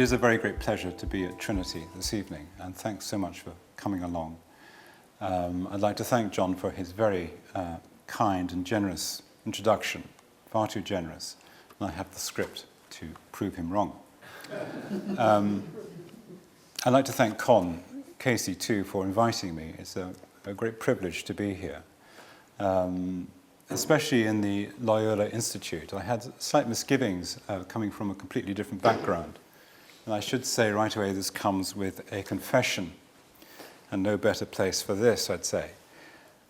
It is a very great pleasure to be at Trinity this evening, and thanks so much for coming along. I'd like to thank John for his very kind and generous introduction, far too generous, and I have the script to prove him wrong. I'd like to thank Casey too, for inviting me. It's a great privilege to be here, especially in the Loyola Institute. I had slight misgivings coming from a completely different background. And I should say right away, this comes with a confession, and no better place for this, I'd say.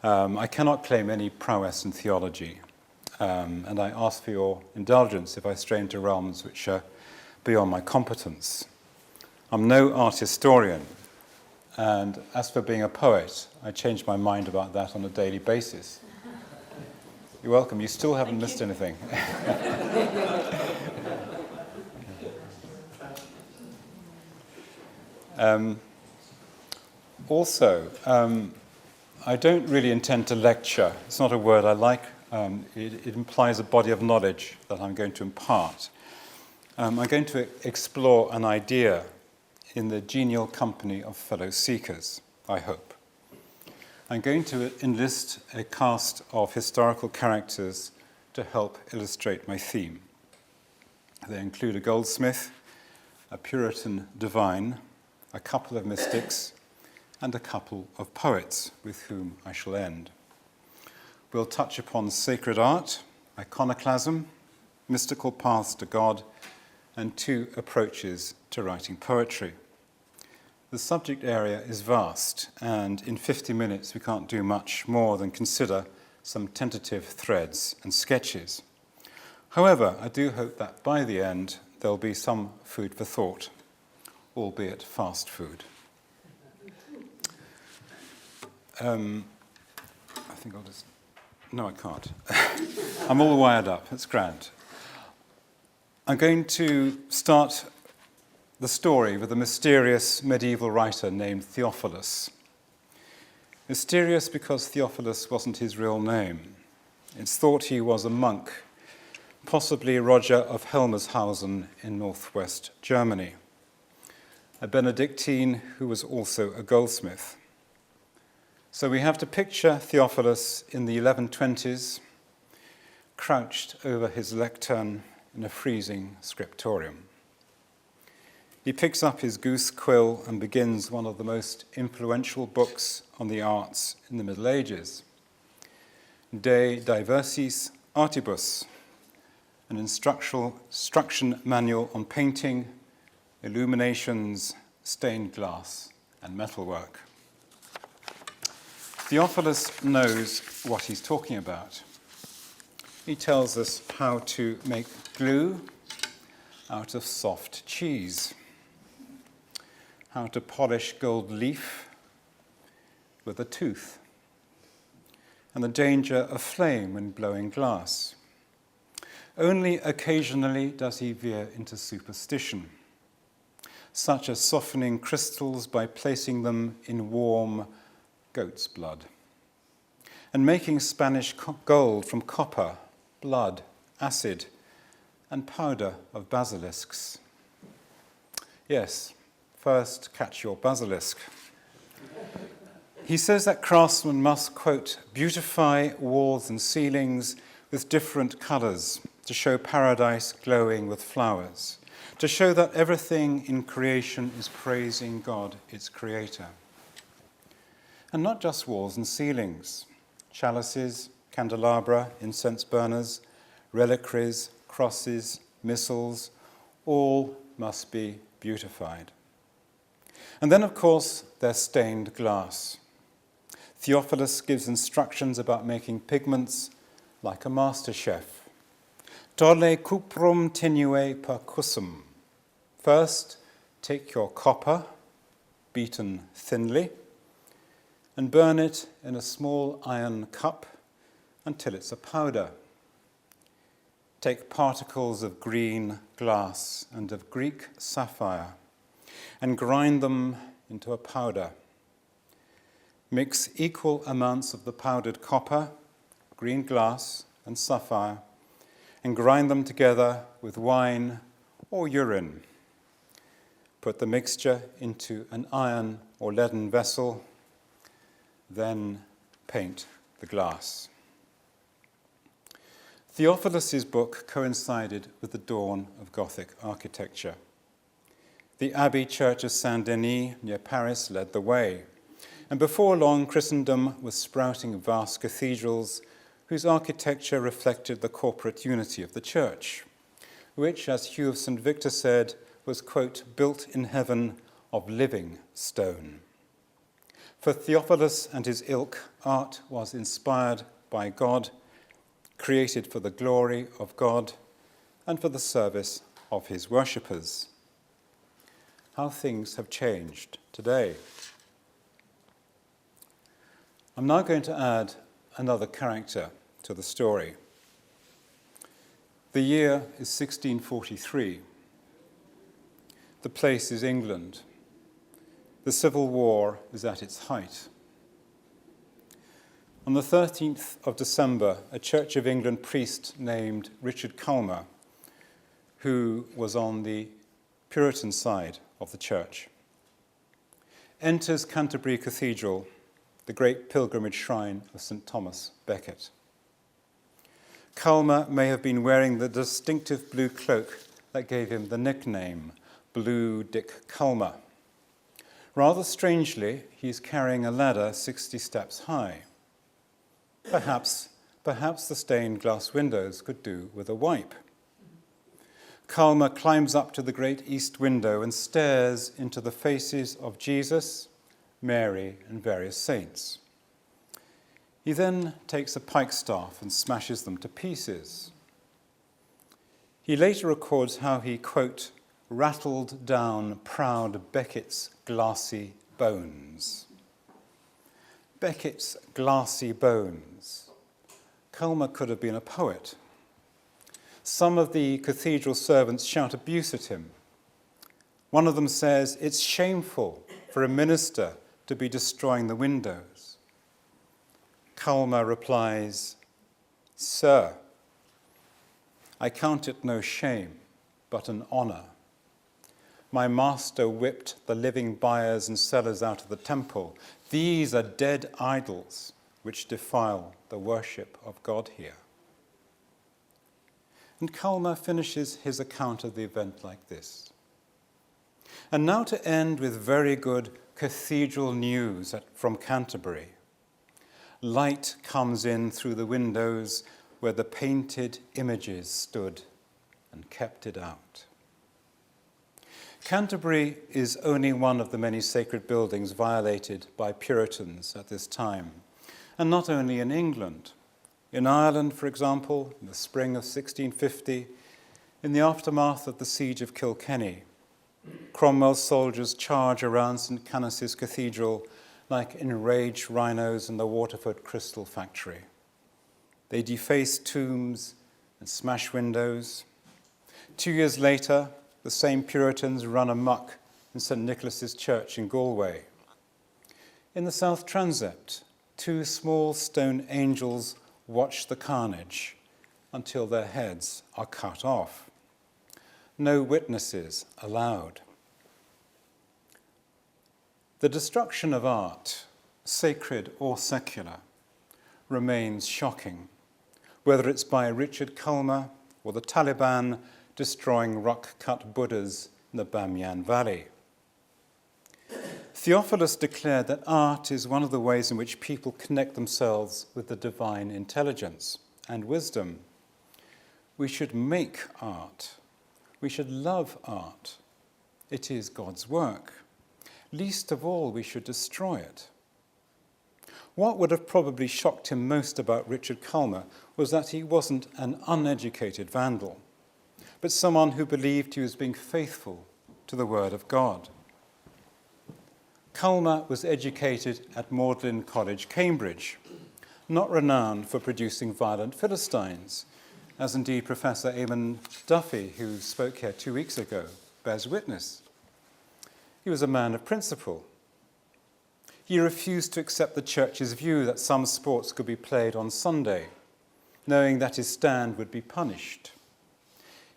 I cannot claim any prowess in theology, and I ask for your indulgence if I stray into realms which are beyond my competence. I'm no art historian, and as for being a poet, I change my mind about that on a daily basis. You're welcome. You still haven't missed anything. I don't really intend to lecture. It's not a word I like. It implies a body of knowledge that I'm going to impart. I'm going to explore an idea in the genial company of fellow seekers, I hope. I'm going to enlist a cast of historical characters to help illustrate my theme. They include a goldsmith, a Puritan divine, a couple of mystics, and a couple of poets with whom I shall end. We'll touch upon sacred art, iconoclasm, mystical paths to God, and two approaches to writing poetry. The subject area is vast, and in 50 minutes we can't do much more than consider some tentative threads and sketches. However, I do hope that by the end there'll be some food for thought, albeit fast food. I think I'll just... No, I can't. I'm all wired up. It's grand. I'm going to start the story with a mysterious medieval writer named Theophilus. Mysterious because Theophilus wasn't his real name. It's thought he was a monk, possibly Roger of Helmershausen in northwest Germany, a Benedictine who was also a goldsmith. So we have to picture Theophilus in the 1120s, crouched over his lectern in a freezing scriptorium. He picks up his goose quill and begins one of the most influential books on the arts in the Middle Ages, De Diversis Artibus, an instruction manual on painting, illuminations, stained glass, and metalwork. Theophilus knows what he's talking about. He tells us how to make glue out of soft cheese, how to polish gold leaf with a tooth, and the danger of flame when blowing glass. Only occasionally does he veer into superstition, such as softening crystals by placing them in warm goat's blood, and making Spanish gold from copper, blood, acid, and powder of basilisks. Yes, first catch your basilisk. He says that craftsmen must, quote, beautify walls and ceilings with different colors to show paradise glowing with flowers, to show that everything in creation is praising God, its creator. And not just walls and ceilings, chalices, candelabra, incense burners, reliquaries, crosses, missals, all must be beautified. And then, of course, there's stained glass. Theophilus gives instructions about making pigments like a master chef. Tolle cuprum tenue percussum. First, take your copper, beaten thinly, and burn it in a small iron cup until it's a powder. Take particles of green glass and of Greek sapphire and grind them into a powder. Mix equal amounts of the powdered copper, green glass, and sapphire, and grind them together with wine or urine. Put the mixture into an iron or leaden vessel, then paint the glass. Theophilus' book coincided with the dawn of Gothic architecture. The Abbey Church of Saint-Denis near Paris led the way, and before long Christendom was sprouting vast cathedrals whose architecture reflected the corporate unity of the church, which, as Hugh of St. Victor said, was, quote, built in heaven of living stone. For Theophilus and his ilk, art was inspired by God, created for the glory of God and for the service of his worshippers. How things have changed today. I'm now going to add another character to the story. The year is 1643. The place is England. The Civil War is at its height. On the 13th of December, a Church of England priest named Richard Culmer, who was on the Puritan side of the church, enters Canterbury Cathedral, the great pilgrimage shrine of St. Thomas Becket. Culmer may have been wearing the distinctive blue cloak that gave him the nickname Blue Dick Culmer. Rather strangely, he is carrying a ladder 60 steps high. Perhaps the stained glass windows could do with a wipe. Culmer climbs up to the great east window and stares into the faces of Jesus, Mary, and various saints. He then takes a pikestaff and smashes them to pieces. He later records how he, quote, rattled down proud Becket's glassy bones. Becket's glassy bones. Culmer could have been a poet. Some of the cathedral servants shout abuse at him. One of them says, "It's shameful for a minister to be destroying the windows." Culmer replies, "Sir, I count it no shame, but an honour. My master whipped the living buyers and sellers out of the temple. These are dead idols which defile the worship of God here." And Culmer finishes his account of the event like this. And now to end with very good cathedral news from Canterbury. Light comes in through the windows where the painted images stood and kept it out. Canterbury is only one of the many sacred buildings violated by Puritans at this time, and not only in England. In Ireland, for example, in the spring of 1650, in the aftermath of the siege of Kilkenny, Cromwell's soldiers charge around St. Canice's Cathedral like enraged rhinos in the Waterford Crystal Factory. They deface tombs and smash windows. 2 years later, the same Puritans run amok in St. Nicholas's Church in Galway. In the South Transept, 2 small stone angels watch the carnage until their heads are cut off. No witnesses allowed. The destruction of art, sacred or secular, remains shocking, whether it's by Richard Culmer or the Taliban destroying rock-cut Buddhas in the Bamyan Valley. Theophilus declared that art is one of the ways in which people connect themselves with the divine intelligence and wisdom. We should make art. We should love art. It is God's work. Least of all, we should destroy it. What would have probably shocked him most about Richard Culmer was that he wasn't an uneducated vandal, but someone who believed he was being faithful to the Word of God. Culmer was educated at Magdalen College, Cambridge, not renowned for producing violent Philistines, as indeed Professor Eamon Duffy, who spoke here 2 weeks ago, bears witness. He was a man of principle. He refused to accept the church's view that some sports could be played on Sunday, knowing that his stand would be punished.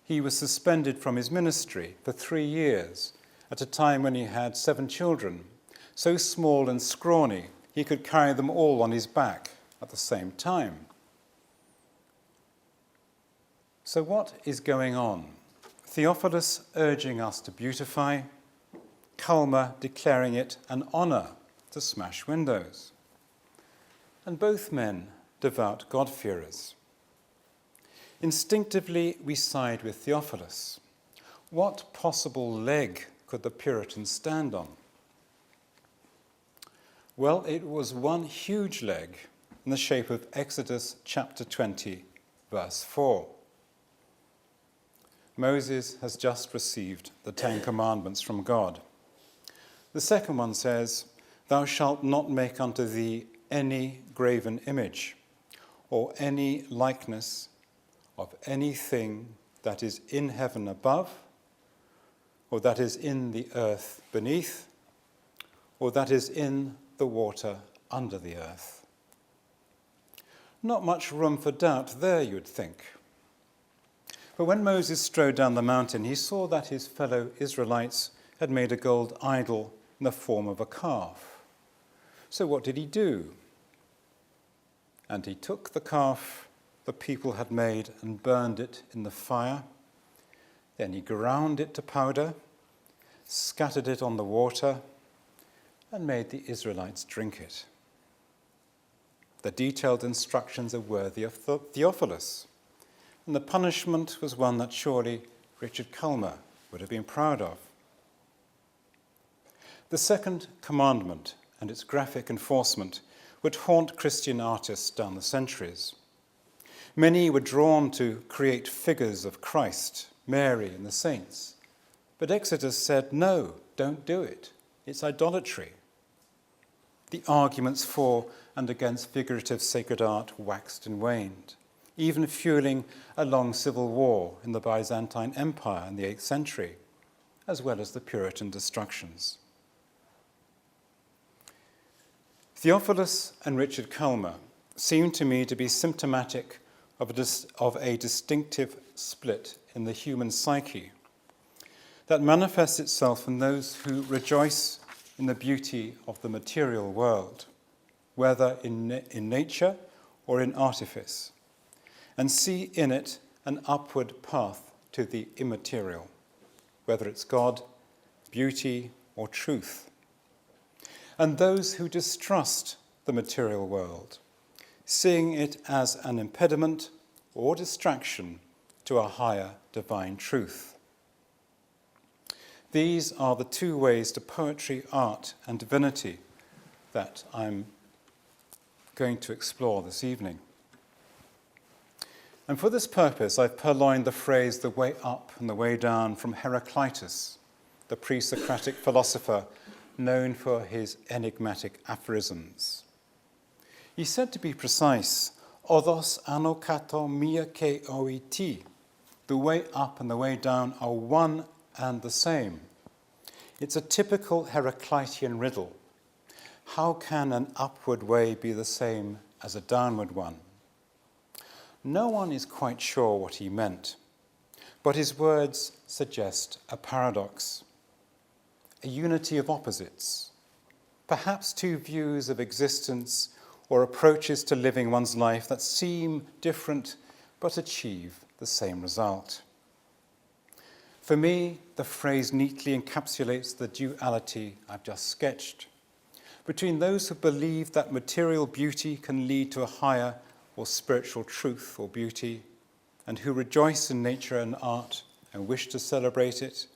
He was suspended from his ministry for 3 years at a time when he had 7 children, so small and scrawny he could carry them all on his back at the same time. So what is going on? Theophilus urging us to beautify, Culmer declaring it an honour to smash windows. And both men devout God-fearers. Instinctively, we side with Theophilus. What possible leg could the Puritans stand on? Well, it was one huge leg in the shape of Exodus chapter 20, verse 4. Moses has just received the 10 Commandments from God. The second one says, "Thou shalt not make unto thee any graven image, or any likeness of anything that is in heaven above, or that is in the earth beneath, or that is in the water under the earth." Not much room for doubt there, you'd think. But when Moses strode down the mountain, he saw that his fellow Israelites had made a gold idol in the form of a calf. So what did he do? And he took the calf the people had made and burned it in the fire. Then he ground it to powder, scattered it on the water, and made the Israelites drink it. The detailed instructions are worthy of Theophilus, and the punishment was one that surely Richard Culmer would have been proud of. The second commandment and its graphic enforcement would haunt Christian artists down the centuries. Many were drawn to create figures of Christ, Mary, and the saints. But Exodus said, no, don't do it. It's idolatry. The arguments for and against figurative sacred art waxed and waned, even fueling a long civil war in the Byzantine Empire in the 8th century, as well as the Puritan destructions. Theophilus and Richard Culmer seem to me to be symptomatic of a distinctive split in the human psyche that manifests itself in those who rejoice in the beauty of the material world, whether in nature or in artifice, and see in it an upward path to the immaterial, whether it's God, beauty, or truth. And those who distrust the material world, seeing it as an impediment or distraction to a higher divine truth. These are the two ways to poetry, art, and divinity that I'm going to explore this evening. And for this purpose, I've purloined the phrase "the way up and the way down" from Heraclitus, the pre-Socratic philosopher known for his enigmatic aphorisms. He's said to be precise, "Odos anokato mia ke oiti." The way up and the way down are one and the same. It's a typical Heraclitean riddle. How can an upward way be the same as a downward one? No one is quite sure what he meant, but his words suggest a paradox, a unity of opposites, perhaps two views of existence or approaches to living one's life that seem different but achieve the same result. For me, the phrase neatly encapsulates the duality I've just sketched between those who believe that material beauty can lead to a higher or spiritual truth or beauty, and who rejoice in nature and art and wish to celebrate it,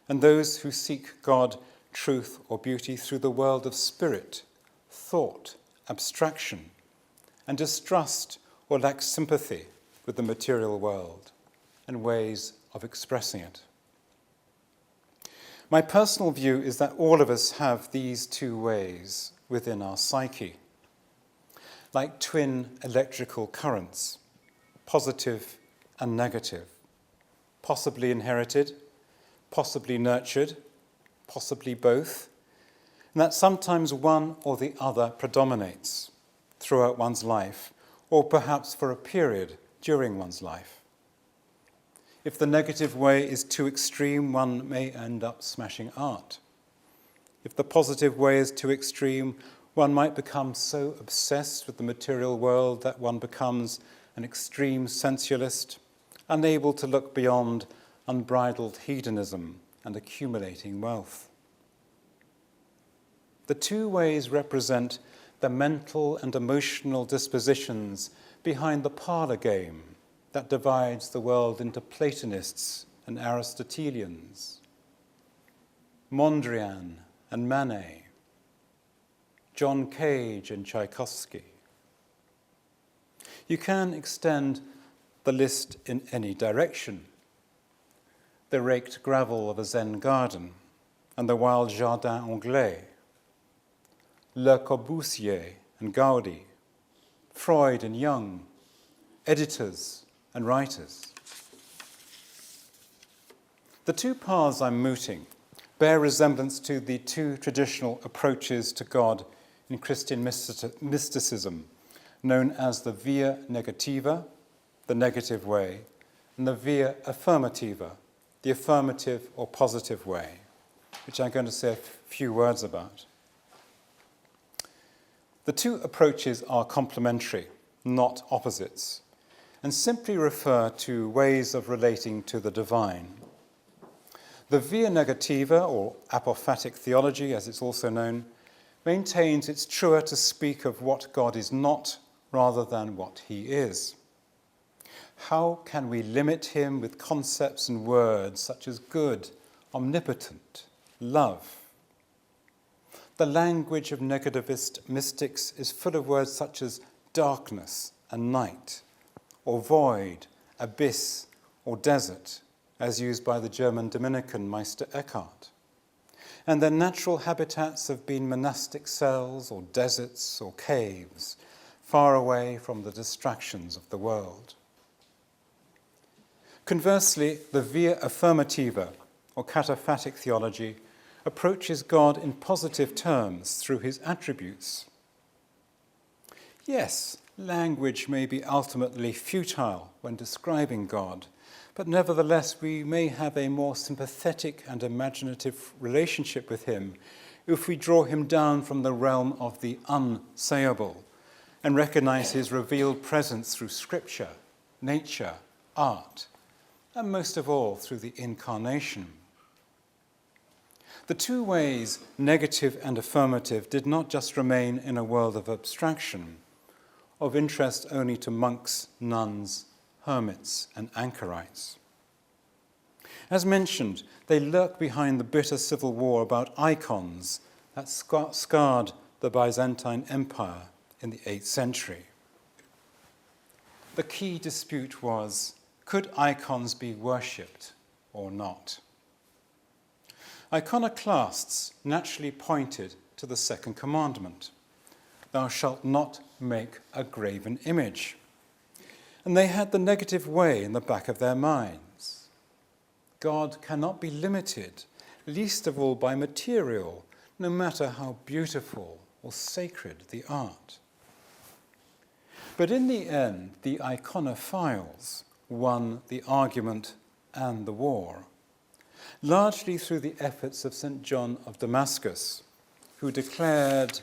and those who seek God, truth, or beauty through the world of spirit, thought, abstraction, and distrust or lack sympathy with the material world and ways of expressing it. My personal view is that all of us have these two ways within our psyche, like twin electrical currents, positive and negative, possibly inherited, possibly nurtured, possibly both, and that sometimes one or the other predominates throughout one's life, or perhaps for a period during one's life. If the negative way is too extreme, one may end up smashing art. If the positive way is too extreme, one might become so obsessed with the material world that one becomes an extreme sensualist, unable to look beyond unbridled hedonism and accumulating wealth. The two ways represent the mental and emotional dispositions behind the parlor game that divides the world into Platonists and Aristotelians, Mondrian and Manet, John Cage and Tchaikovsky. You can extend the list in any direction. The raked gravel of a Zen garden and the wild jardin anglais, Le Corbusier and Gaudi, Freud and Jung, editors and writers. The two paths I'm mooting bear resemblance to the two traditional approaches to God in Christian mysticism, known as the via negativa, the negative way, and the via affirmativa, the affirmative or positive way, which I'm going to say a few words about. The two approaches are complementary, not opposites, and simply refer to ways of relating to the divine. The via negativa, or apophatic theology as it's also known, maintains it's truer to speak of what God is not rather than what he is. How can we limit him with concepts and words such as good, omnipotent, love? The language of negativist mystics is full of words such as darkness and night, or void, abyss, or desert, as used by the German Dominican Meister Eckhart. And their natural habitats have been monastic cells or deserts or caves, far away from the distractions of the world. Conversely, the via affirmativa, or cataphatic theology, approaches God in positive terms through his attributes. Yes, language may be ultimately futile when describing God, but nevertheless we may have a more sympathetic and imaginative relationship with him if we draw him down from the realm of the unsayable and recognize his revealed presence through scripture, nature, art, and most of all through the incarnation. The two ways, negative and affirmative, did not just remain in a world of abstraction, of interest only to monks, nuns, hermits, and anchorites. As mentioned, they lurk behind the bitter civil war about icons that scarred the Byzantine Empire in the 8th century. The key dispute was, could icons be worshipped or not? Iconoclasts naturally pointed to the second commandment, thou shalt not make a graven image. And they had the negative way in the back of their minds. God cannot be limited, least of all by material, no matter how beautiful or sacred the art. But in the end, the iconophiles won the argument and the war, largely through the efforts of St. John of Damascus, who declared,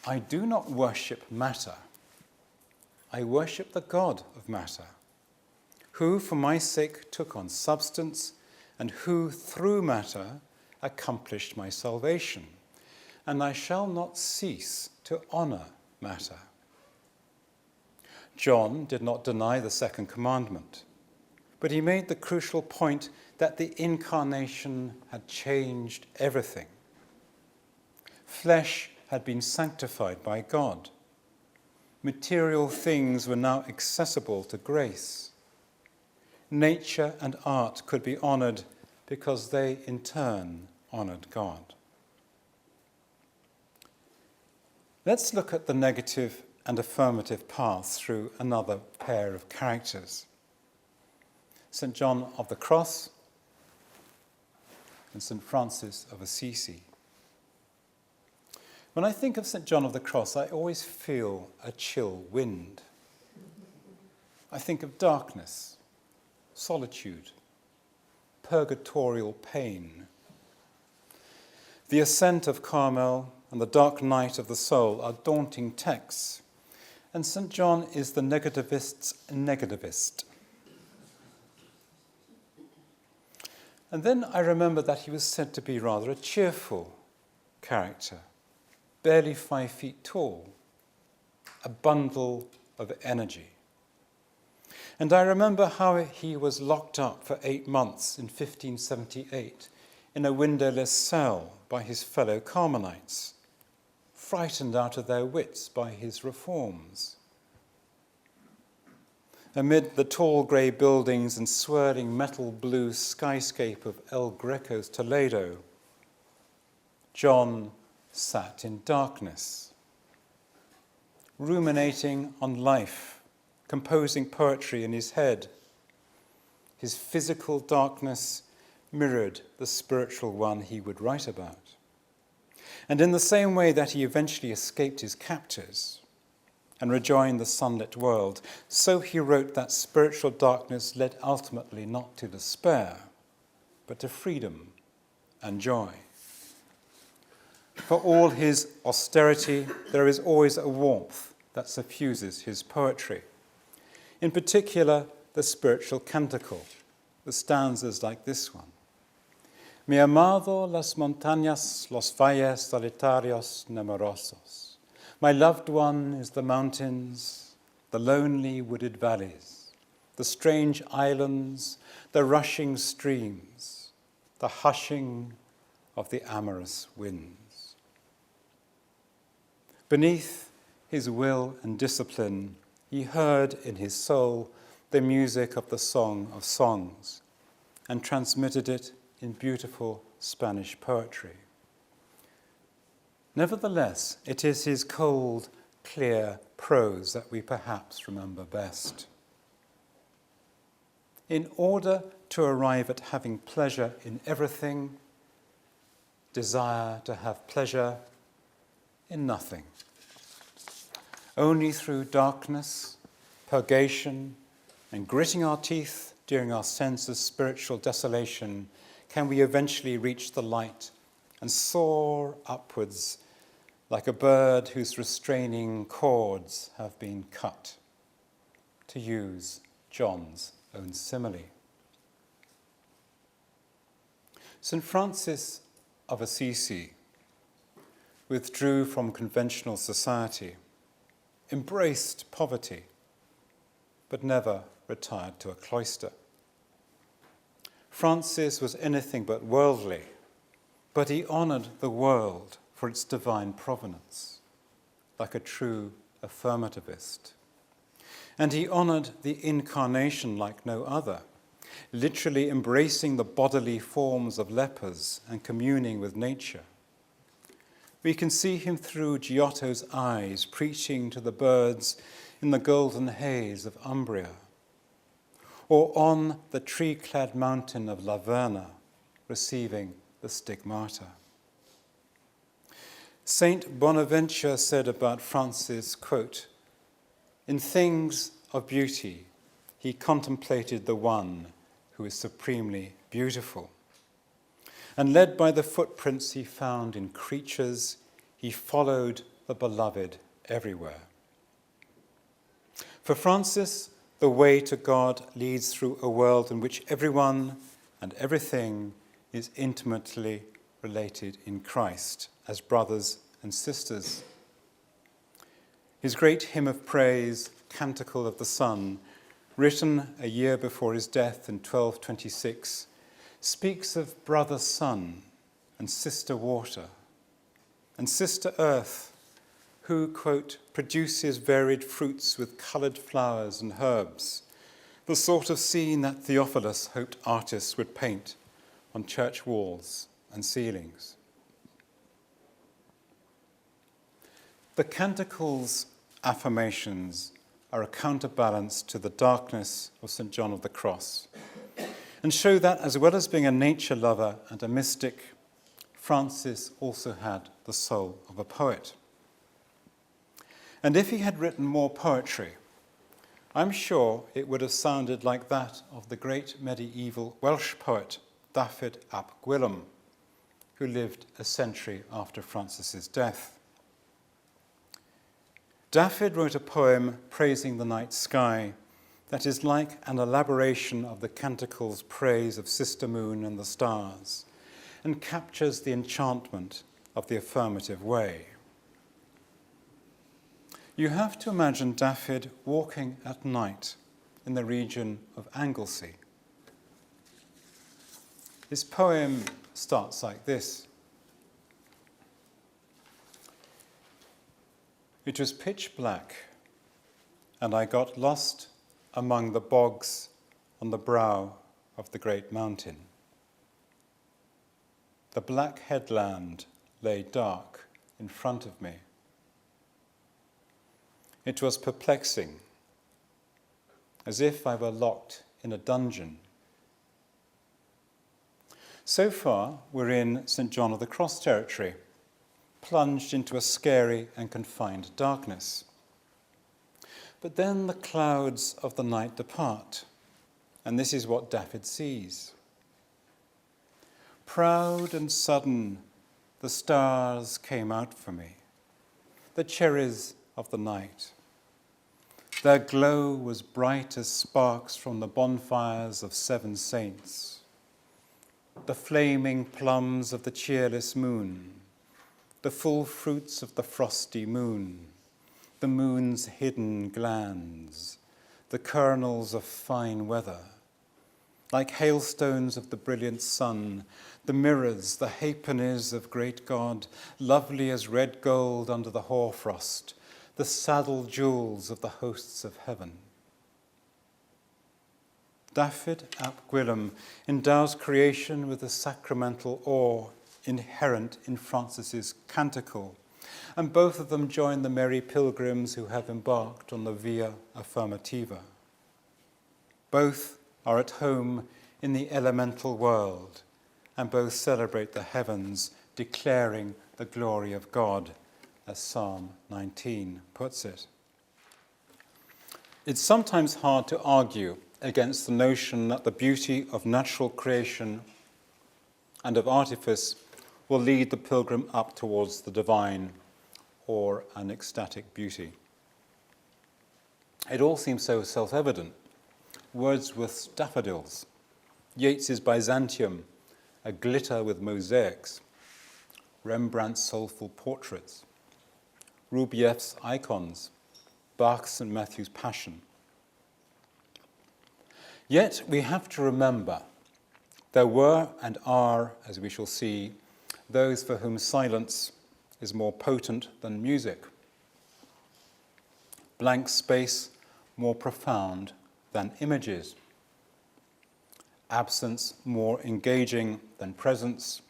I do not worship matter, I worship the God of matter, who for my sake took on substance, and who through matter accomplished my salvation, and I shall not cease to honor matter. John did not deny the second commandment, but he made the crucial point that the incarnation had changed everything. Flesh had been sanctified by God. Material things were now accessible to grace. Nature and art could be honored because they in turn honored God. Let's look at the negative and affirmative paths through another pair of characters. St. John of the Cross and St. Francis of Assisi. When I think of St. John of the Cross, I always feel a chill wind. I think of darkness, solitude, purgatorial pain. The ascent of Carmel and the dark night of the soul are daunting texts, and St. John is the negativist's negativist. And then I remember that he was said to be rather a cheerful character, barely 5 feet tall, a bundle of energy. And I remember how he was locked up for 8 months in 1578 in a windowless cell by his fellow Carmelites, frightened out of their wits by his reforms. Amid the tall grey buildings and swirling metal blue skyscape of El Greco's Toledo, John sat in darkness, ruminating on life, composing poetry in his head. His physical darkness mirrored the spiritual one he would write about. And in the same way that he eventually escaped his captors and rejoined the sunlit world, so he wrote that spiritual darkness led ultimately not to despair, but to freedom and joy. For all his austerity, there is always a warmth that suffuses his poetry. In particular, the spiritual canticle, the stanzas like this one. Mi amado las montañas, los valles solitarios numerosos. My loved one is the mountains, the lonely wooded valleys, the strange islands, the rushing streams, the hushing of the amorous winds. Beneath his will and discipline, he heard in his soul the music of the Song of Songs and transmitted it in beautiful Spanish poetry. Nevertheless, it is his cold, clear prose that we perhaps remember best. In order to arrive at having pleasure in everything, desire to have pleasure in nothing. Only through darkness, purgation, and gritting our teeth during our sense of spiritual desolation can we eventually reach the light and soar upwards like a bird whose restraining cords have been cut, to use John's own simile. St. Francis of Assisi withdrew from conventional society, embraced poverty, but never retired to a cloister. Francis was anything but worldly, but he honored the world for its divine provenance, like a true affirmativist. And he honored the incarnation like no other, literally embracing the bodily forms of lepers and communing with nature. We can see him through Giotto's eyes, preaching to the birds in the golden haze of Umbria, or on the tree-clad mountain of La Verna, receiving the stigmata. Saint Bonaventure said about Francis, quote, "In things of beauty, he contemplated the one who is supremely beautiful. And led by the footprints he found in creatures, he followed the beloved everywhere." For Francis, the way to God leads through a world in which everyone and everything is intimately related in Christ as brothers and sisters. His great hymn of praise, Canticle of the Sun, written a year before his death in 1226, speaks of brother sun and sister water and sister earth, who, quote, produces varied fruits with coloured flowers and herbs, the sort of scene that Theophilus hoped artists would paint on church walls and ceilings. The Canticle's affirmations are a counterbalance to the darkness of St. John of the Cross, and show that as well as being a nature lover and a mystic, Francis also had the soul of a poet. And if he had written more poetry, I'm sure it would have sounded like that of the great medieval Welsh poet Dafydd ap Gwilym, who lived a century after Francis's death. Dafydd wrote a poem praising the night sky that is like an elaboration of the canticle's praise of Sister Moon and the stars, and captures the enchantment of the affirmative way. You have to imagine Dafydd walking at night in the region of Anglesey. His poem starts like this. It was pitch black, and I got lost among the bogs on the brow of the great mountain. The black headland lay dark in front of me. It was perplexing, as if I were locked in a dungeon. So far, we're in St. John of the Cross territory, plunged into a scary and confined darkness. But then the clouds of the night depart, and this is what Dafydd sees. Proud and sudden, the stars came out for me, the cherries of the night. Their glow was bright as sparks from the bonfires of 7 saints. The flaming plums of the cheerless moon, the full fruits of the frosty moon, the moon's hidden glands, the kernels of fine weather, like hailstones of the brilliant sun, the mirrors, the halfpennies of great God, lovely as red gold under the hoarfrost, the saddle jewels of the hosts of heaven. Dafydd ap Gwilym endows creation with the sacramental awe inherent in Francis's canticle, and both of them join the merry pilgrims who have embarked on the Via Affirmativa. Both are at home in the elemental world, and both celebrate the heavens, declaring the glory of God, as Psalm 19 puts it. It's sometimes hard to argue against the notion that the beauty of natural creation and of artifice will lead the pilgrim up towards the divine or an ecstatic beauty. It all seems so self-evident. Wordsworth's daffodils, Yeats's Byzantium, aglitter with mosaics, Rembrandt's soulful portraits, Rubieff's icons, Bach's St. Matthew's Passion. Yet we have to remember there were and are, as we shall see, those for whom silence is more potent than music, blank space more profound than images, absence more engaging than presence,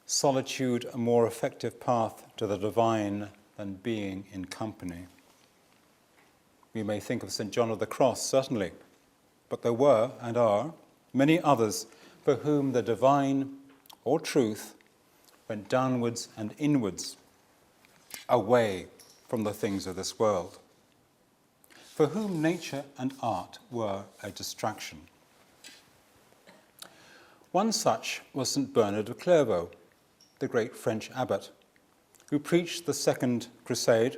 solitude a more effective path to the divine than being in company. We may think of St. John of the Cross, certainly, but there were and are many others for whom the divine or truth went downwards and inwards, away from the things of this world, for whom nature and art were a distraction. One such was St. Bernard of Clairvaux, the great French abbot, who preached the Second Crusade,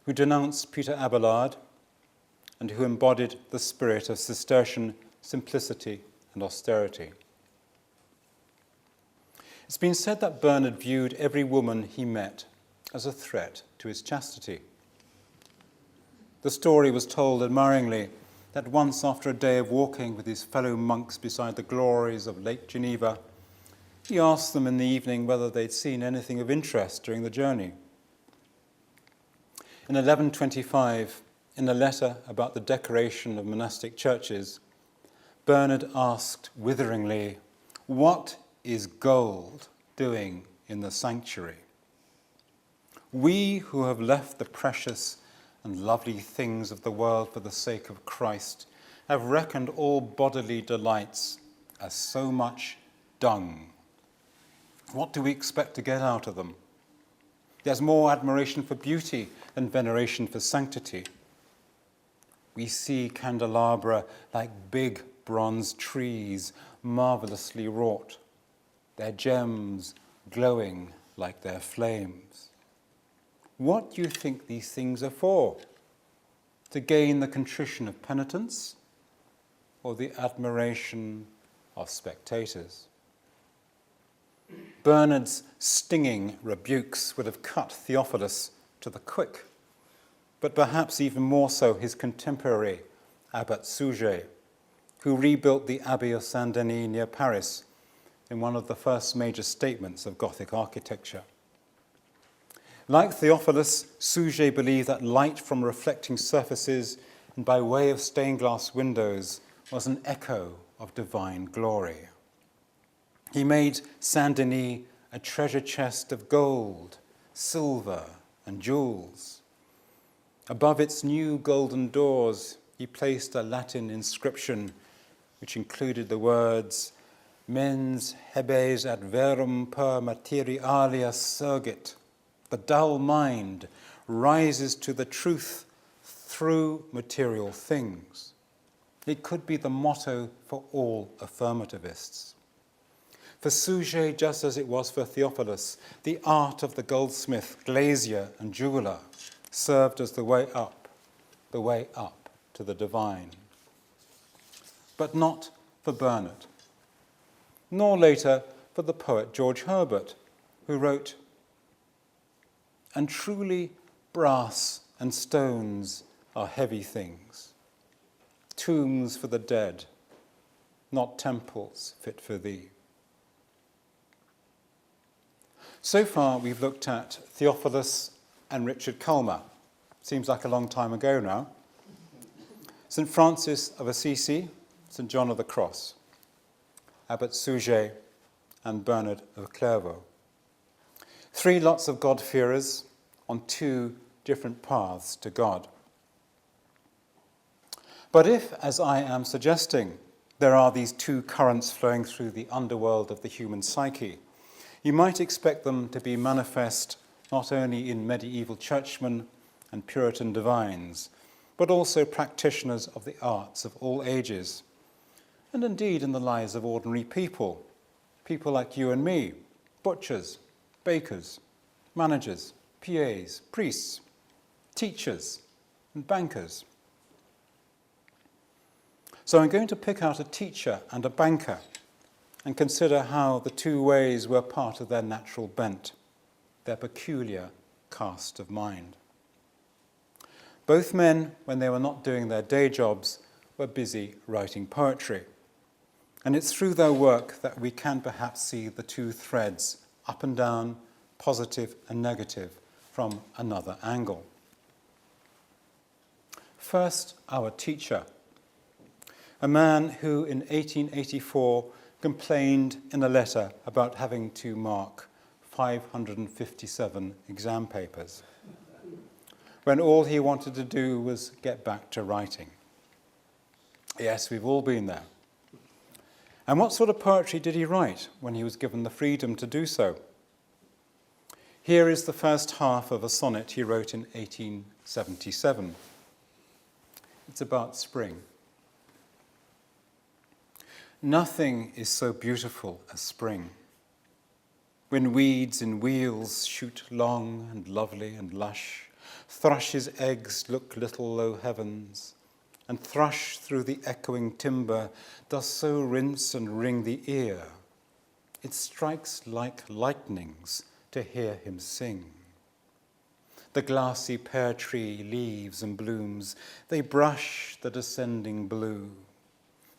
who denounced Peter Abelard, and who embodied the spirit of Cistercian simplicity and austerity. It's been said that Bernard viewed every woman he met as a threat to his chastity. The story was told admiringly that once, after a day of walking with his fellow monks beside the glories of Lake Geneva, he asked them in the evening whether they'd seen anything of interest during the journey. In 1125, in a letter about the decoration of monastic churches, Bernard asked witheringly, "What is gold doing in the sanctuary? We who have left the precious and lovely things of the world for the sake of Christ have reckoned all bodily delights as so much dung. What do we expect to get out of them? There's more admiration for beauty than veneration for sanctity. We see candelabra like big bronze trees, marvelously wrought, their gems glowing like their flames. What do you think these things are for? To gain the contrition of penitents or the admiration of spectators? Bernard's stinging rebukes would have cut Theophilus to the quick, but perhaps even more so his contemporary, Abbot Suger, who rebuilt the Abbey of Saint-Denis near Paris in one of the first major statements of Gothic architecture. Like Theophilus, Suger believed that light from reflecting surfaces and by way of stained glass windows was an echo of divine glory. He made Saint-Denis a treasure chest of gold, silver, and jewels. Above its new golden doors, he placed a Latin inscription which included the words, "Mens hebes ad verum per materialia surgit." The dull mind rises to the truth through material things. It could be the motto for all affirmativists. For Suger, just as it was for Theophilus, the art of the goldsmith, glazier, and jeweler served as the way up to the divine. But not for Bernard, nor later for the poet George Herbert, who wrote, "And truly brass and stones are heavy things, tombs for the dead, not temples fit for thee." So far, we've looked at Theophilus and Richard Culmer. Seems like a long time ago now. St. Francis of Assisi, St. John of the Cross, Abbot Suger, and Bernard of Clairvaux. 3 lots of God-fearers on 2 different paths to God. But if, as I am suggesting, there are these 2 currents flowing through the underworld of the human psyche, you might expect them to be manifest not only in medieval churchmen and Puritan divines, but also practitioners of the arts of all ages, and indeed in the lives of ordinary people, people like you and me, butchers, bakers, managers, PAs, priests, teachers, and bankers. So I'm going to pick out a teacher and a banker and consider how the 2 ways were part of their natural bent, their peculiar cast of mind. Both men, when they were not doing their day jobs, were busy writing poetry. And it's through their work that we can perhaps see the 2 threads, up and down, positive and negative, from another angle. First, our teacher, a man who in 1884 complained in a letter about having to mark 557 exam papers, when all he wanted to do was get back to writing. Yes, we've all been there. And what sort of poetry did he write when he was given the freedom to do so? Here is the first half of a sonnet he wrote in 1877. It's about spring. Nothing is so beautiful as spring, when weeds in wheels shoot long and lovely and lush, thrush's eggs look little low heavens, and thrush through the echoing timber does so rinse and ring the ear. It strikes like lightnings to hear him sing. The glassy pear tree leaves and blooms, they brush the descending blue.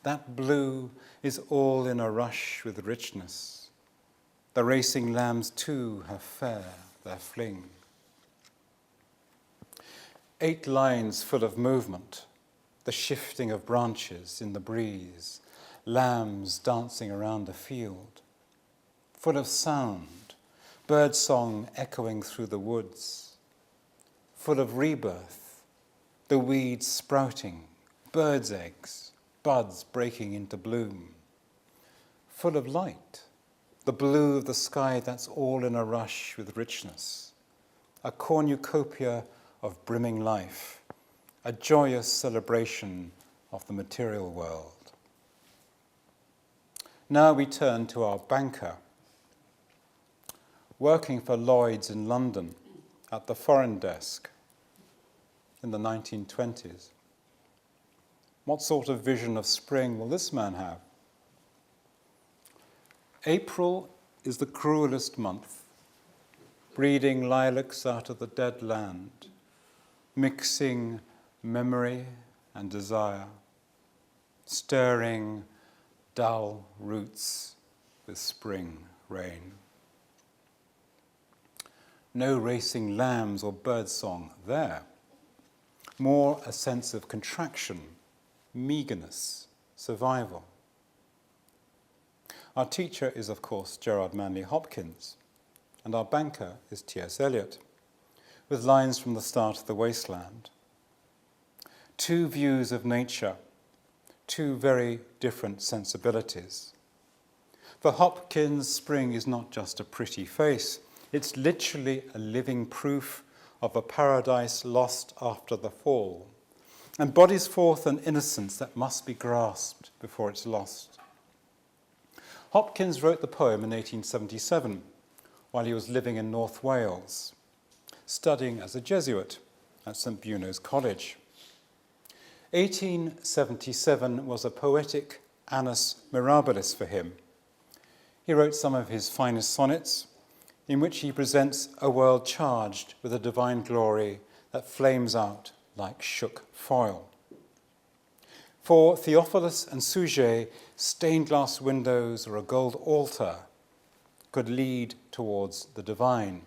That blue is all in a rush with richness. The racing lambs too have fair their fling. 8 lines full of movement, the shifting of branches in the breeze, lambs dancing around a field, full of sound, birdsong echoing through the woods, full of rebirth, the weeds sprouting, birds' eggs, buds breaking into bloom, full of light, the blue of the sky that's all in a rush with richness, a cornucopia of brimming life, a joyous celebration of the material world. Now we turn to our banker, working for Lloyd's in London at the foreign desk in the 1920s. What sort of vision of spring will this man have? April is the cruelest month, breeding lilacs out of the dead land, mixing memory and desire, stirring dull roots with spring rain. No racing lambs or birdsong there. More a sense of contraction, meagreness, survival. Our teacher is, of course, Gerard Manley Hopkins, and our banker is T.S. Eliot, with lines from The Start of the Wasteland. Two views of nature, two very different sensibilities. For Hopkins, spring is not just a pretty face, it's literally a living proof of a paradise lost after the fall, and bodies forth an innocence that must be grasped before it's lost. Hopkins wrote the poem in 1877 while he was living in North Wales, studying as a Jesuit at St. Buno's College. 1877 was a poetic annus mirabilis for him. He wrote some of his finest sonnets, in which he presents a world charged with a divine glory that flames out like shook foil. For Theophilus and Sujet, stained glass windows or a gold altar could lead towards the divine.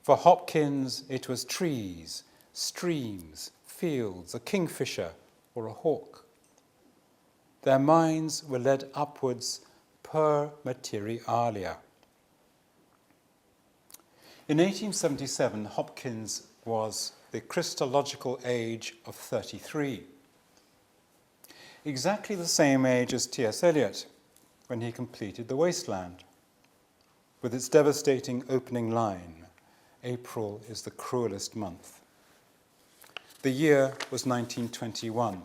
For Hopkins, it was trees, streams, fields, a kingfisher or a hawk. Their minds were led upwards per materialia. In 1877, Hopkins was the Christological age of 33, exactly the same age as T.S. Eliot when he completed The Wasteland, with its devastating opening line, "April is the cruelest month." The year was 1921.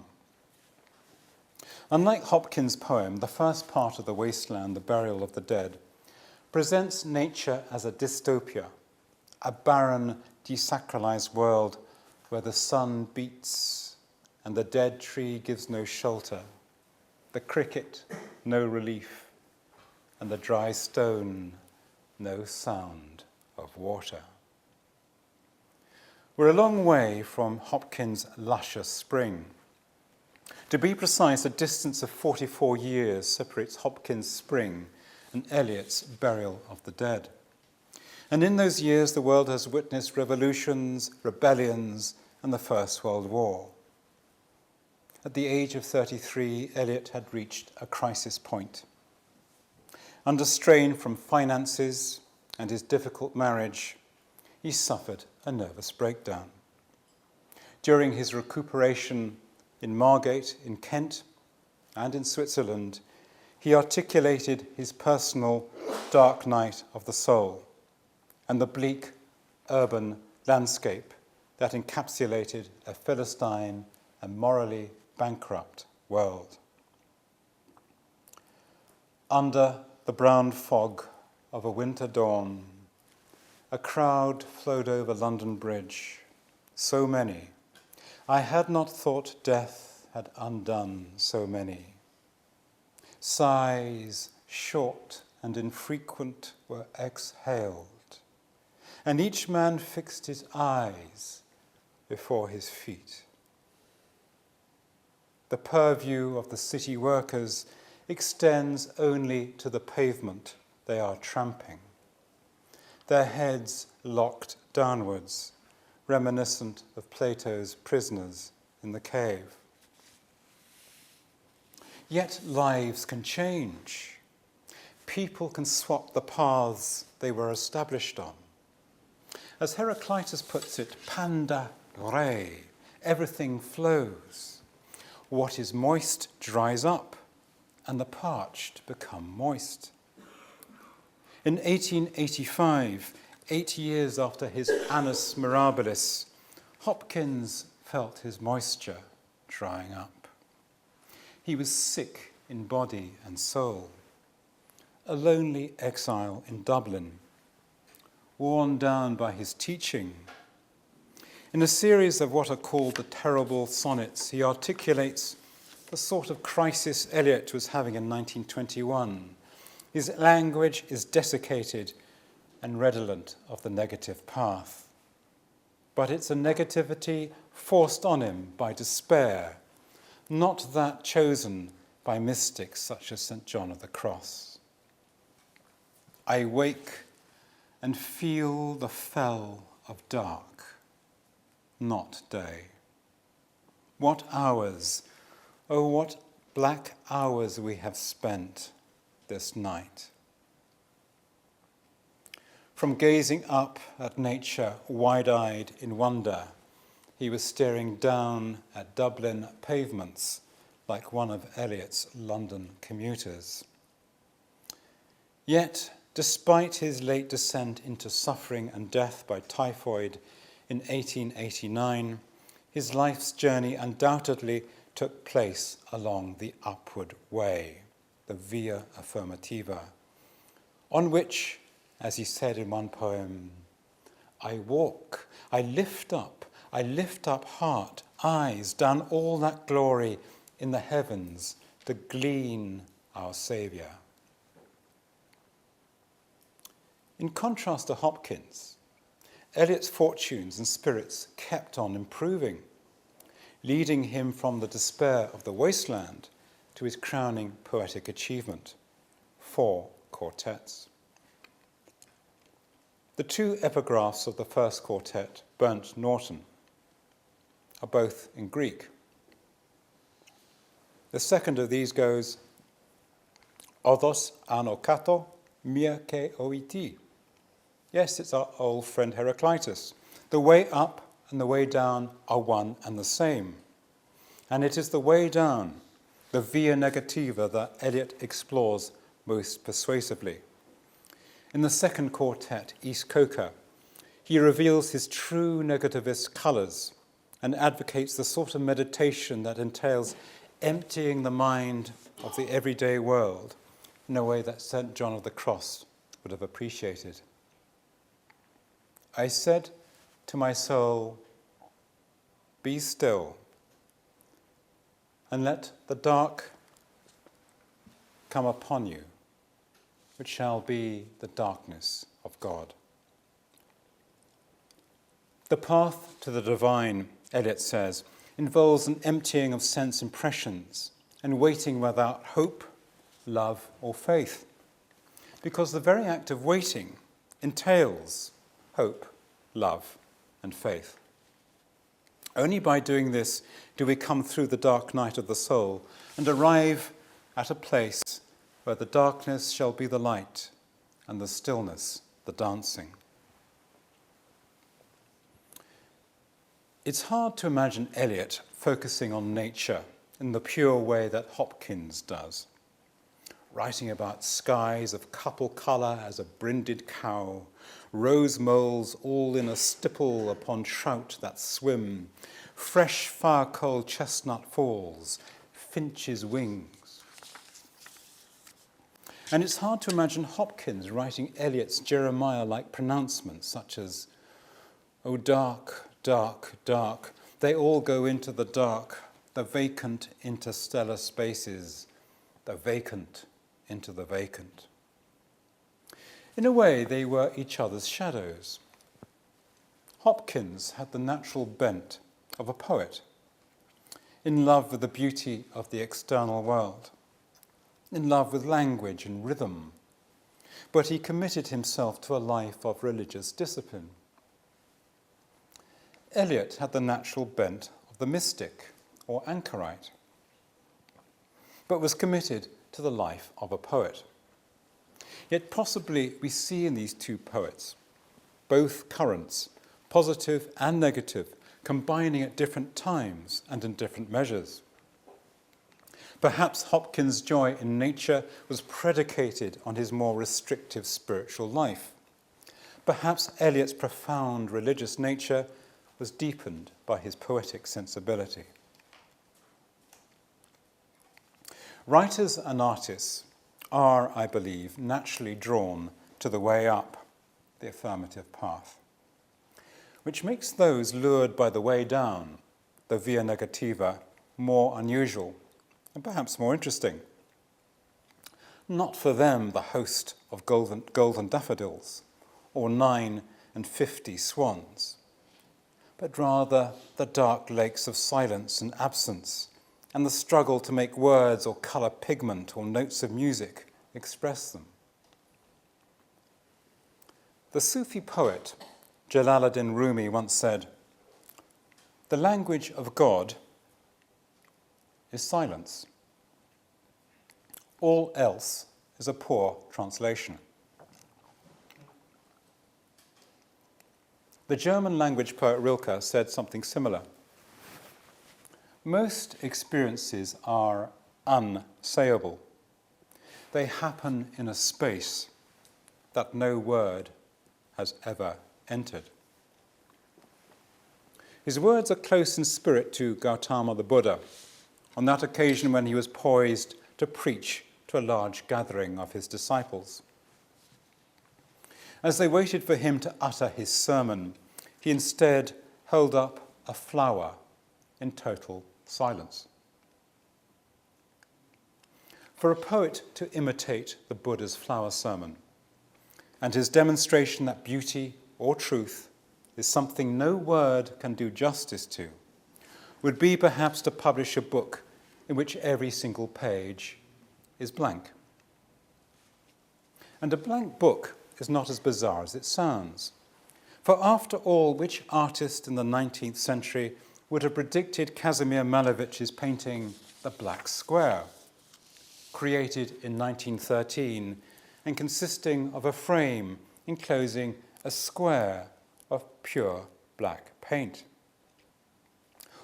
Unlike Hopkins' poem, the first part of The Wasteland, The Burial of the Dead, presents nature as a dystopia, a barren, desacralized world where the sun beats and the dead tree gives no shelter, the cricket no relief, and the dry stone no sound of water. We're a long way from Hopkins' luscious spring. To be precise, a distance of 44 years separates Hopkins' spring and Eliot's Burial of the Dead. And in those years, the world has witnessed revolutions, rebellions, and the First World War. At the age of 33, Eliot had reached a crisis point. Under strain from finances and his difficult marriage, he suffered a nervous breakdown. During his recuperation in Margate in Kent and in Switzerland, he articulated his personal dark night of the soul and the bleak urban landscape that encapsulated a Philistine and morally bankrupt world. Under the brown fog of a winter dawn, a crowd flowed over London Bridge, so many. I had not thought death had undone so many. Sighs, short and infrequent, were exhaled, and each man fixed his eyes before his feet. The purview of the city workers extends only to the pavement they are tramping, their heads locked downwards, reminiscent of Plato's prisoners in the cave. Yet lives can change. People can swap the paths they were established on. As Heraclitus puts it, panda re, everything flows. What is moist dries up, and the parched become moist. In 1885, 8 years after his Annus Mirabilis, Hopkins felt his moisture drying up. He was sick in body and soul, a lonely exile in Dublin, worn down by his teaching. In a series of what are called the terrible sonnets, he articulates the sort of crisis Eliot was having in 1921. His language is desiccated and redolent of the negative path. But it's a negativity forced on him by despair, not that chosen by mystics such as St. John of the Cross. I wake and feel the fell of dark, not day. What hours, oh, what black hours we have spent this night. From gazing up at nature wide-eyed in wonder, he was staring down at Dublin pavements like one of Eliot's London commuters. Yet, despite his late descent into suffering and death by typhoid in 1889, his life's journey undoubtedly took place along the upward way, the via affirmativa, on which, as he said in one poem, I walk, I lift up heart, eyes, down all that glory in the heavens to glean our Saviour. In contrast to Hopkins, Eliot's fortunes and spirits kept on improving, leading him from the despair of the wasteland to his crowning poetic achievement, 4 quartets. The 2 epigraphs of the first quartet, Burnt Norton, are both in Greek. The second of these goes, Odos anokato mia ke oiti. Yes, it's our old friend Heraclitus. The way up and the way down are one and the same. And it is the way down, the via negativa, that Eliot explores most persuasively. In the second quartet, East Coker, he reveals his true negativist colours and advocates the sort of meditation that entails emptying the mind of the everyday world in a way that St. John of the Cross would have appreciated. I said to my soul, be still, and let the dark come upon you, which shall be the darkness of God. The path to the divine, Eliot says, involves an emptying of sense impressions and waiting without hope, love, or faith, because the very act of waiting entails hope, love, and faith. Only by doing this do we come through the dark night of the soul and arrive at a place where the darkness shall be the light and the stillness the dancing. It's hard to imagine Eliot focusing on nature in the pure way that Hopkins does, writing about skies of couple colour as a brinded cow, rose moles all in a stipple upon trout that swim, fresh fire-cold chestnut falls, finches' wings. And it's hard to imagine Hopkins writing Eliot's Jeremiah-like pronouncements such as, "Oh, dark, dark, dark, they all go into the dark, the vacant interstellar spaces, the vacant into the vacant." In a way, they were each other's shadows. Hopkins had the natural bent of a poet, in love with the beauty of the external world, in love with language and rhythm, but he committed himself to a life of religious discipline. Eliot had the natural bent of the mystic or anchorite, but was committed to the life of a poet. Yet possibly we see in these two poets both currents, positive and negative, combining at different times and in different measures. Perhaps Hopkins' joy in nature was predicated on his more restrictive spiritual life. Perhaps Eliot's profound religious nature was deepened by his poetic sensibility. Writers and artists are, I believe, naturally drawn to the way up, the affirmative path, which makes those lured by the way down, the via negativa, more unusual and perhaps more interesting. Not for them the host of golden daffodils or 9 and 50 swans, but rather the dark lakes of silence and absence and the struggle to make words or colour pigment or notes of music express them. The Sufi poet Jalaluddin Rumi once said, "The language of God is silence. All else is a poor translation." The German language poet Rilke said something similar. Most experiences are unsayable. They happen in a space that no word has ever entered. His words are close in spirit to Gautama the Buddha, on that occasion when he was poised to preach to a large gathering of his disciples. As they waited for him to utter his sermon, he instead held up a flower in total silence. For a poet to imitate the Buddha's flower sermon and his demonstration that beauty or truth is something no word can do justice to would be perhaps to publish a book in which every single page is blank. And a blank book is not as bizarre as it sounds. For after all, which artist in the 19th century would have predicted Kazimir Malevich's painting The Black Square, created in 1913 and consisting of a frame enclosing a square of pure black paint?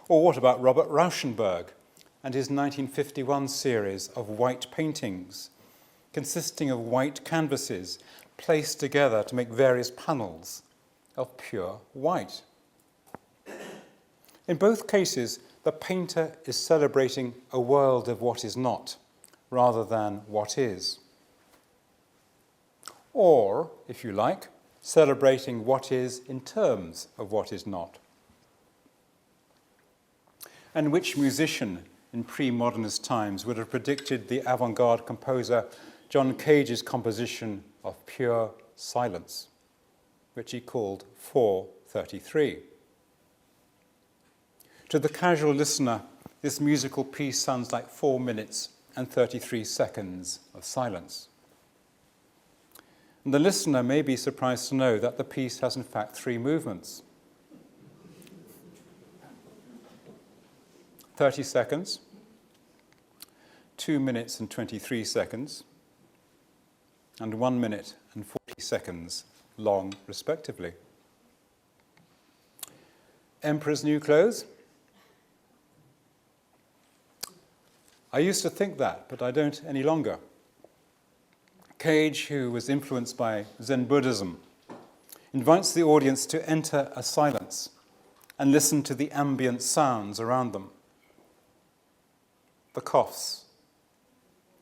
Or what about Robert Rauschenberg and his 1951 series of white paintings, consisting of white canvases placed together to make various panels of pure white? In both cases, the painter is celebrating a world of what is not, rather than what is. Or, if you like, celebrating what is in terms of what is not. And which musician in pre-modernist times would have predicted the avant-garde composer John Cage's composition of pure silence, which he called 433? To the casual listener, this musical piece sounds like 4 minutes and 33 seconds of silence. And the listener may be surprised to know that the piece has in fact 3 movements. 30 seconds, 2 minutes and 23 seconds, and 1 minute and 40 seconds long, respectively. Emperor's New Clothes? I used to think that, but I don't any longer. Cage, who was influenced by Zen Buddhism, invites the audience to enter a silence and listen to the ambient sounds around them. The coughs,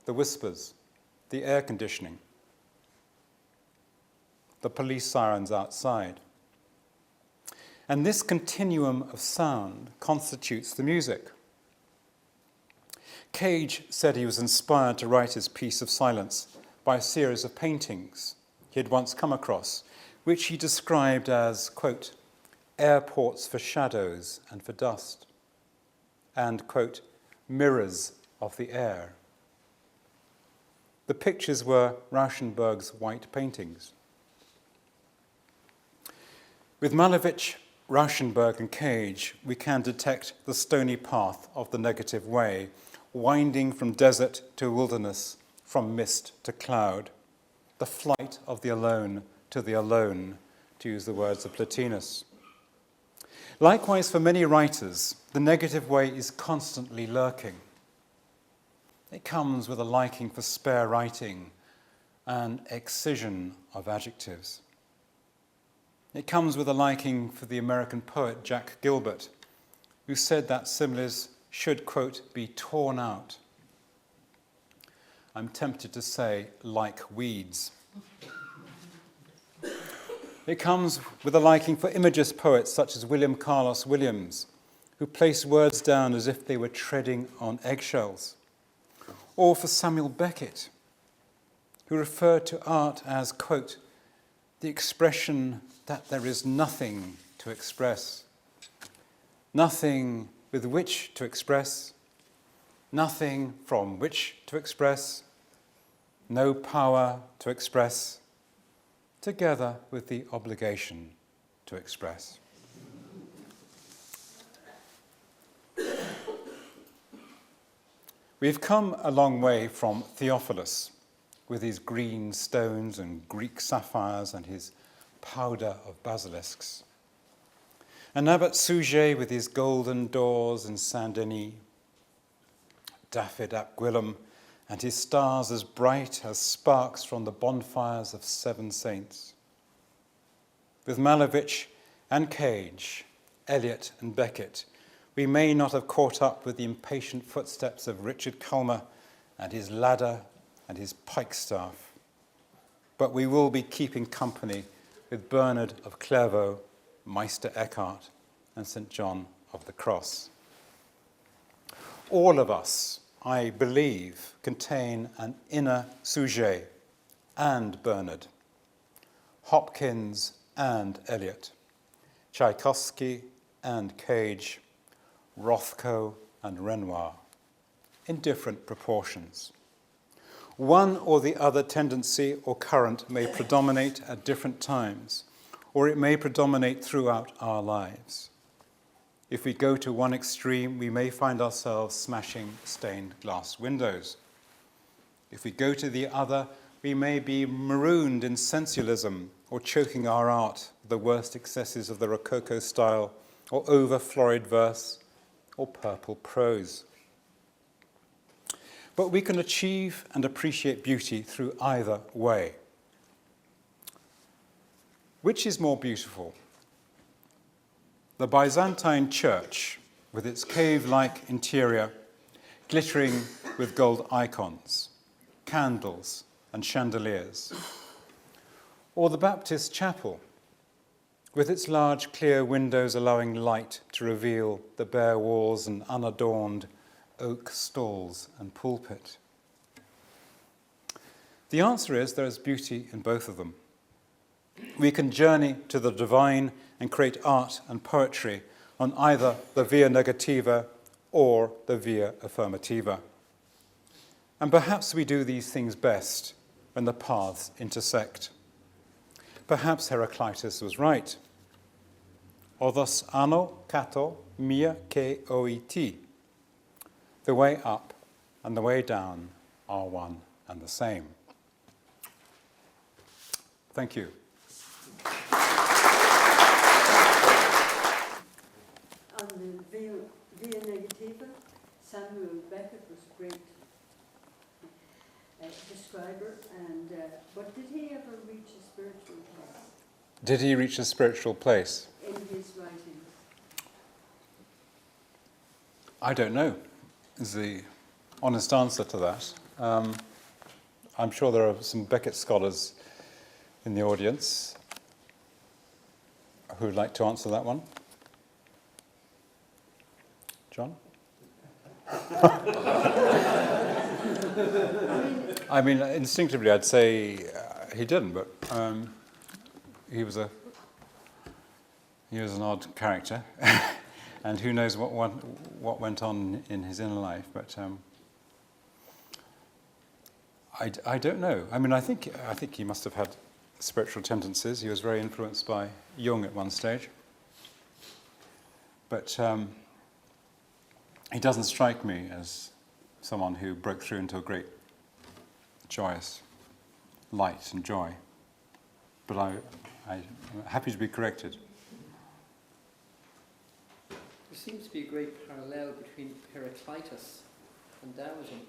the whispers, the air conditioning, the police sirens outside. And this continuum of sound constitutes the music. Cage said he was inspired to write his piece of silence by a series of paintings he had once come across, which he described as, quote, airports for shadows and for dust, and, quote, mirrors of the air. The pictures were Rauschenberg's white paintings. With Malevich, Rauschenberg and Cage, we can detect the stony path of the negative way, winding from desert to wilderness, from mist to cloud, the flight of the alone to the alone, to use the words of Plotinus. Likewise, for many writers, the negative way is constantly lurking. It comes with a liking for spare writing and excision of adjectives. It comes with a liking for the American poet Jack Gilbert, who said that similes should, quote, be torn out. I'm tempted to say, like weeds. It comes with a liking for imagist poets such as William Carlos Williams, who place words down as if they were treading on eggshells. Or for Samuel Beckett, who referred to art as, quote, the expression that there is nothing to express, nothing with which to express, nothing from which to express, no power to express, together with the obligation to express. We've come a long way from Theophilus, with his green stones and Greek sapphires and his powder of basilisks. And Abbot Suger with his golden doors in Saint-Denis, Dafydd ap Gwilym and his stars as bright as sparks from the bonfires of seven saints. With Malevich and Cage, Eliot and Beckett, we may not have caught up with the impatient footsteps of Richard Culmer and his ladder and his pikestaff, but we will be keeping company with Bernard of Clairvaux, Meister Eckhart, and St. John of the Cross. All of us, I believe, contain an inner Suger and Bernard, Hopkins and Eliot, Tchaikovsky and Cage, Rothko and Renoir, in different proportions. One or the other tendency or current may predominate at different times, or it may predominate throughout our lives. If we go to one extreme, we may find ourselves smashing stained glass windows. If we go to the other, we may be marooned in sensualism or choking our art with the worst excesses of the Rococo style or over-florid verse or purple prose. But we can achieve and appreciate beauty through either way. Which is more beautiful? The Byzantine church, with its cave-like interior, glittering with gold icons, candles, and chandeliers. Or the Baptist chapel, with its large clear windows allowing light to reveal the bare walls and unadorned oak stalls and pulpit. The answer is there is beauty in both of them. We can journey to the divine and create art and poetry on either the via negativa or the via affirmativa. And perhaps we do these things best when the paths intersect. Perhaps Heraclitus was right. Odos ano kato mia ke oiti. The way up and the way down are one and the same. Thank you. On the via negativa, Samuel Beckett was a great describer, but did he ever reach a spiritual place? Did he reach a spiritual place? In his writings? I don't know, is the honest answer to that. I'm sure there are some Beckett scholars in the audience who would like to answer that one. John? I mean, instinctively I'd say he didn't, but he was an odd character, and who knows what went on in his inner life. But I don't know. I mean, I think he must have had spiritual tendencies. He was very influenced by Jung at one stage, but he doesn't strike me as someone who broke through into a great joyous light and joy. But I'm happy to be corrected. There seems to be a great parallel between Heraclitus and Taoism.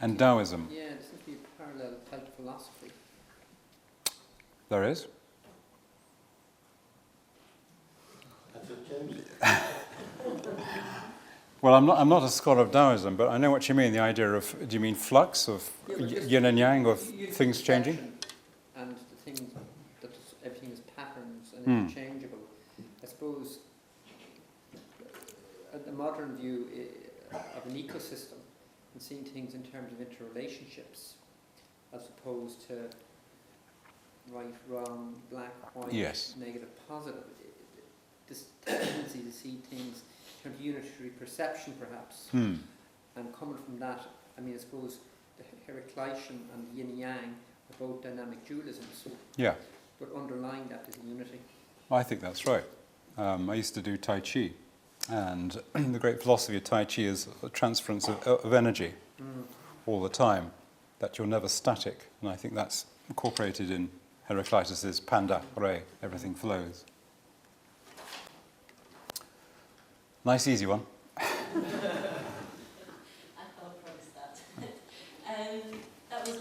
And Taoism? Yeah, there seems to be a parallel type of philosophy. There is? Well, I'm not a scholar of Taoism, but I know what you mean. The idea of, do you mean flux of yin and yang, of things changing? And the things that everything is patterns and Hmm. interchangeable. I suppose a modern view of an ecosystem and seeing things in terms of interrelationships, as opposed to right, wrong, black, white, Yes. negative, positive. This tendency to see things in terms of unitary perception, perhaps. Hmm. And coming from that, I mean, I suppose the Heraclitean and the yin and yang are both dynamic dualisms, Yeah, but underlying that is unity. I think that's right. I used to do Tai Chi, and the great philosophy of Tai Chi is a transference of energy all the time, that you're never static. And I think that's incorporated in Heraclitus's Panda Re, everything flows. Nice, easy one. I can't promise that. That was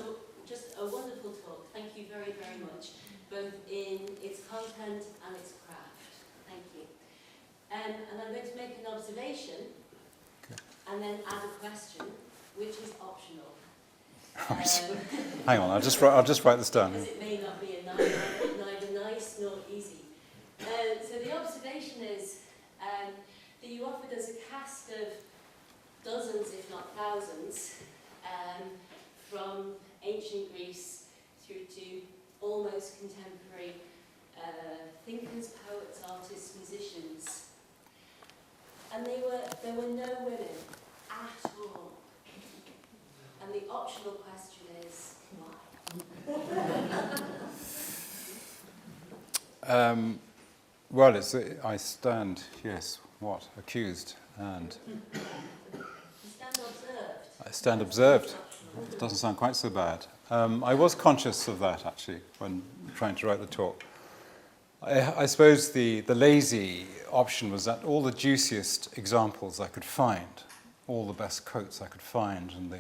just a wonderful talk. Thank you very, very much, both in its content and its craft. Thank you. And I'm going to make an observation and then add a question, which is optional. Hang on, I'll just write this down. Because it may not be neither nice nor easy. So the observation is that you offered us a cast of dozens, if not thousands, from ancient Greece through to almost contemporary thinkers, poets, artists, musicians. And there were no women at all. And the optional question is, why? Well, I stand, yes, what? Accused, and You stand observed. I stand observed. It doesn't sound quite so bad. I was conscious of that, actually, when trying to write the talk. I suppose the lazy option was that all the juiciest examples I could find, all the best quotes I could find, and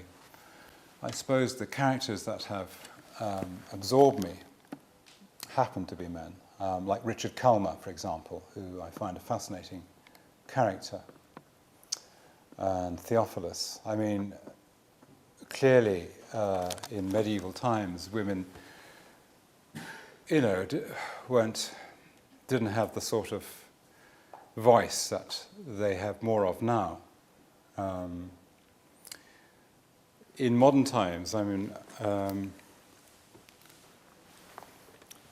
I suppose the characters that have absorbed me happen to be men, like Richard Culmer, for example, who I find a fascinating character, and Theophilus. I mean, clearly, in medieval times, women, didn't have the sort of voice that they have more of now. In modern times, I mean,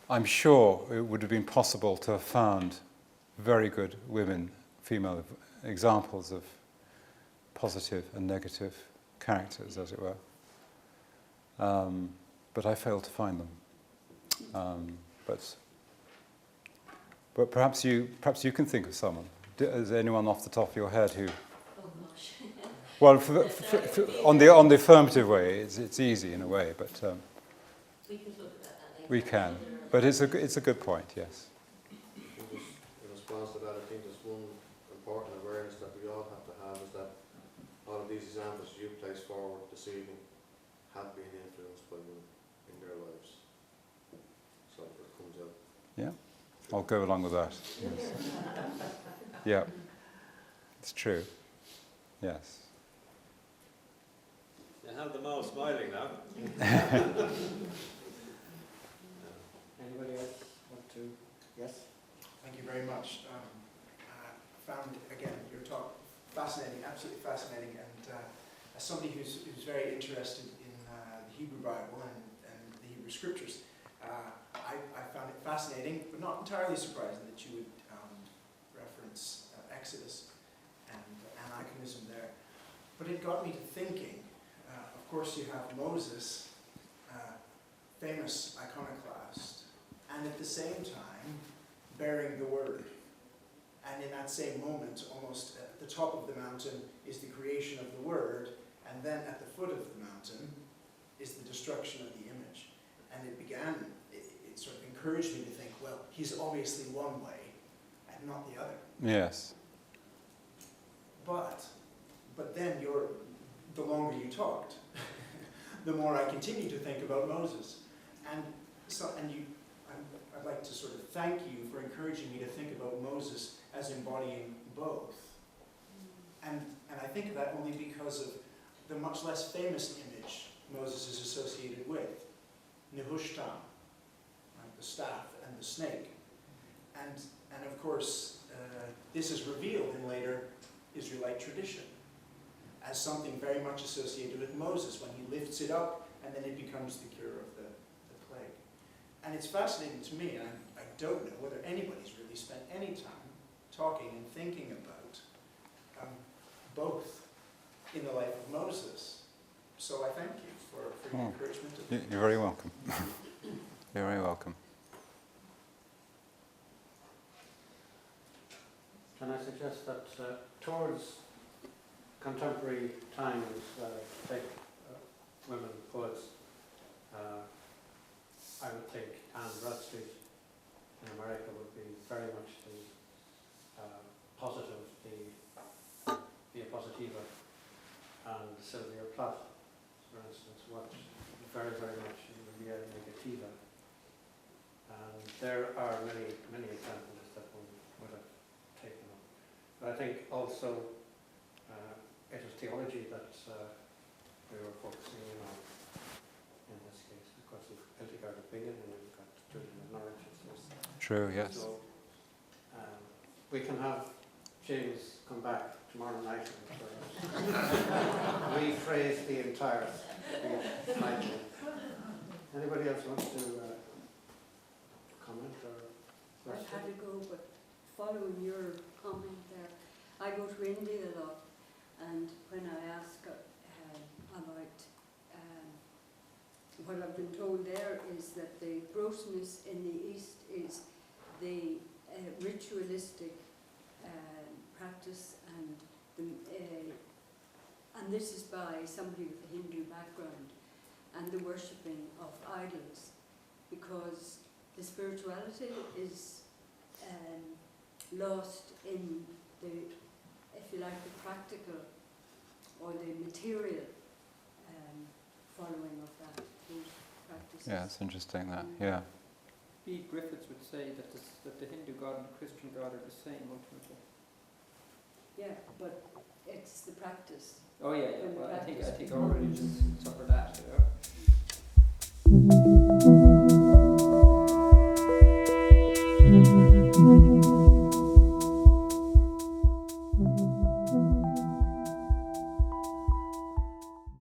I'm sure it would have been possible to have found very good women, female examples of positive and negative characters, as it were. But I failed to find them. But perhaps you can think of someone. Is there anyone off the top of your head who? Oh gosh. Well, on the affirmative way, it's easy in a way, but We can talk about that later. we can. But it's a good point, yes. In response to that, I think there's one important awareness that we all have to have, is that all of these examples you place forward this evening have been influenced by women in their lives. So it comes out. Yeah, I'll go along with that. Yes. Yeah, it's true. Yes. You have them all smiling now. Anybody else want to? Yes? Thank you very much. I found, again, your talk fascinating, absolutely fascinating, and as somebody who's very interested in the Hebrew Bible and the Hebrew Scriptures, I found it fascinating, but not entirely surprising that you would reference Exodus and anachronism there. But it got me to thinking, of course you have Moses, famous iconoclast, and at the same time bearing the word. And in that same moment, almost at the top of the mountain is the creation of the word, and then at the foot of the mountain is the destruction of the image. And it sort of encouraged me to think, well, he's obviously one way and not the other. Yes. But then the longer you talked, the more I continued to think about Moses. And I'd like to sort of thank you for encouraging me to think about Moses as embodying both. And I think of that only because of the much less famous image Moses is associated with, Nehushtan, right, the staff and the snake. And of course, this is revealed in later Israelite tradition as something very much associated with Moses when he lifts it up and then it becomes the cure of the plague. And it's fascinating to me, and I don't know whether anybody's really spent any time talking and thinking about both in the life of Moses. So I thank you for your encouragement. You're very welcome. You're very welcome. Can I suggest that towards contemporary times, take women poets, I would think Anne Bradstreet in America would be very much the positive, the positiva, and Sylvia Plath, for instance, was very, very much in the via negativa. And there are many, many examples that one would have taken up. But I think also it was theology that we were focusing in on in this case. Of course, you've Hildegard of Bingen and you've got Julian of Norwich. True, yes. So we can have James come back tomorrow night and rephrase the entire speech. Anybody else wants to comment or I've question? had to go, but following your comment there, I go to India a lot, and when I ask about what I've been told there is that the grossness in the East is the ritualistic practice, and this is by somebody with a Hindu background, and the worshipping of idols, because the spirituality is lost in the, if you like, the practical or the material following of those practices. Yeah, it's interesting that, yeah. B. Griffiths would say that the Hindu God and the Christian God are the same ultimately. Yeah, but it's the practice. Oh yeah, yeah. And Well, I think practice. all religions suffer that. You know?